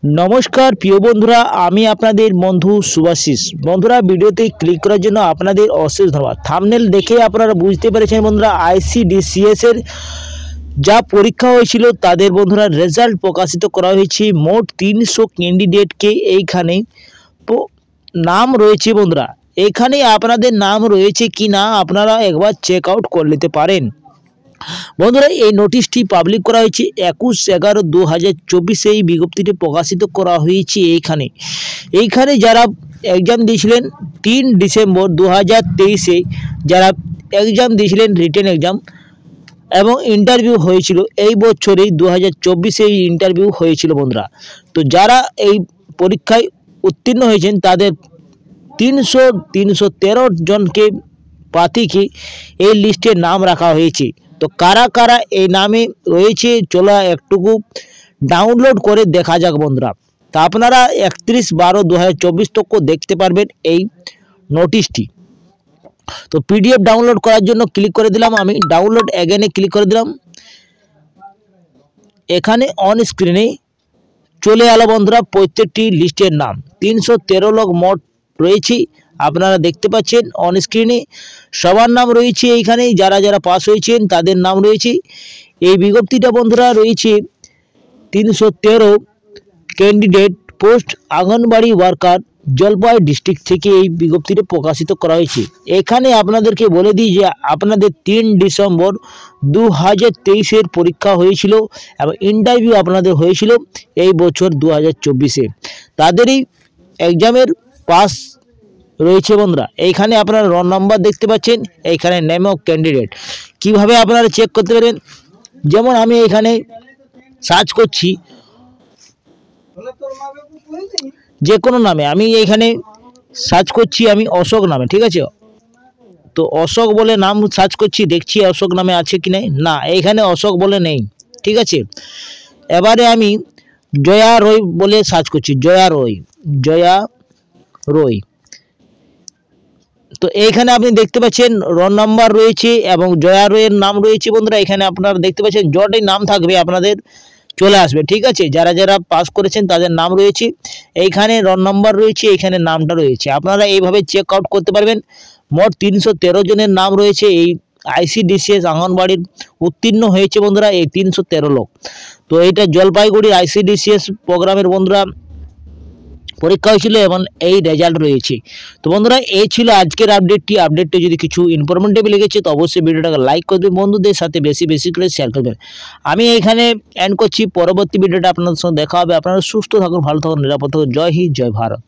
नमस्कार प्रिय बंधुरा आमी आपनादेर बंधु सुभाशिष। बंधुरा भिडियोते क्लिक करार जन्य आपनादेर अशेष धन्यवाद। थाम्बनेल देखे आपनारा बुझते पेरेछेन बंधुरा आईसीडीसीएस एर जा परीक्षा हयेछिलो तादेर बंधुरा रेजाल्ट प्रकाशित करा हयेछे। मोट 300 कैंडिडेट के एइखाने नाम रयेछे बंधुरा। एखाने आपनादेर नाम रयेछे किना आपनारा एकबार चेक आउट करे निते पारेन। बंधुरा এই নোটিশটি পাবলিক করা হয়েছে 21/11/2024 এই বিজ্ঞপ্তিটি প্রকাশিত করা হয়েছে। এইখানে যারা एग्जाम দিয়েছিলেন 3 ডিসেম্বর 2023 যারা एग्जाम দিয়েছিলেন রিটেন एग्जाम এবং ইন্টারভিউ হয়েছিল এই বছরই 2024 এই ইন্টারভিউ হয়েছিল বন্ধুরা। তো যারা এই পরীক্ষায় উত্তীর্ণ হয়েছেন তাদের 313 জনকে প্রার্থীকে এই লিস্টে নাম রাখা হয়েছে। तो कारा कारा ए नामे रयेछे चलो एकटुकू डाउनलोड करे देखा जाक बंधुरा। तो आपनारा 31/12/2024 तक को देखते पारबेन एई नोटिसटी। तो पीडीएफ डाउनलोड करार जन्य क्लिक करे दिलाम आमी डाउनलोड अगेने क्लिक करे दिलाम। एखाने अन स्क्रिने चले एलो बंधुरा प्रत्येकटी लिस्टेर नाम 313 लोक मोट रयेछे আপনারা দেখতে পাচ্ছেন অন স্ক্রিনে সবার নাম রয়েছে। এইখানে যারা যারা পাস হয়েছেন তাদের নাম রয়েছে। এই বিজ্ঞপ্তিটা বন্ধুরা রয়েছে 313 ক্যান্ডিডেট পোস্ট আঙ্গনবাড়ি ওয়ার্কার জলপাই ডিস্ট্রিক্ট থেকে এই বিজ্ঞপ্তিটা প্রকাশিত করা হয়েছে। এখানে আপনাদেরকে বলে দিই যে আপনাদের 3 ডিসেম্বর 2023 এর পরীক্ষা হয়েছিল এবং ইন্টারভিউ আপনাদের হয়েছিল এই বছর 2024 এ। তাদেরই এক্সামের পাস রয়েছে বন্ধুরা। এইখানে আপনারা রোল নাম্বার দেখতে পাচ্ছেন, এইখানে নেম অফ ক্যান্ডিডেট। কিভাবে আপনারা চেক করতে পারবেন, যেমন আমি এখানে সার্চ করছি যে কোনো নামে, আমি এইখানে সার্চ করছি আমি অশোক নামে, ঠিক আছে। তো অশোক বলে নাম সার্চ করছি, দেখছি অশোক নামে আছে কি না, এইখানে অশোক বলে নেই, ঠিক আছে। এবারে আমি জয়া রয় বলে সার্চ করছি, জয়া রয়। তো এইখানে আপনি দেখতে পাচ্ছেন রোল নাম্বার রয়েছে এবং জয়া রয়ের নাম রয়েছে বন্ধুরা। এখানে আপনারা দেখতে পাচ্ছেন যতই নাম থাকবে আপনাদের চলে আসবে, ঠিক আছে। যারা যারা পাস করেছেন তাদের নাম রয়েছে, এইখানে রোল নাম্বার রয়েছে, এইখানে নামটা রয়েছে। আপনারা এইভাবে চেক আউট করতে পারবেন। মোট 313 জনের নাম রয়েছে এই আইসিডিসিএস আঙ্গনবাড়ির উত্তীর্ণ হয়েছে বন্ধুরা, এই 313 লোক। তো এইটা জলপাইগুড়ি আইসিডিসিএস প্রোগ্রামের বন্ধুরা পরীক্ষা হয়েছিল এবং এই রেজাল্ট রয়েছে। তো বন্ধুরা এই ছিল আজকের আপডেটটি যদি কিছু ইনফরমেটিভ লেগেছে তো অবশ্যই ভিডিওটাকে লাইক করবেন, বন্ধুদের সাথে বেশি করে শেয়ার করবেন। আমি এইখানে এন্ড করছি, পরবর্তী ভিডিওটা আপনাদের সঙ্গে দেখা হবে। আপনারা সুস্থ থাকুন, ভালো থাকুন, নিরাপদ থাকুন। জয় হিন্দ, জয় ভারত।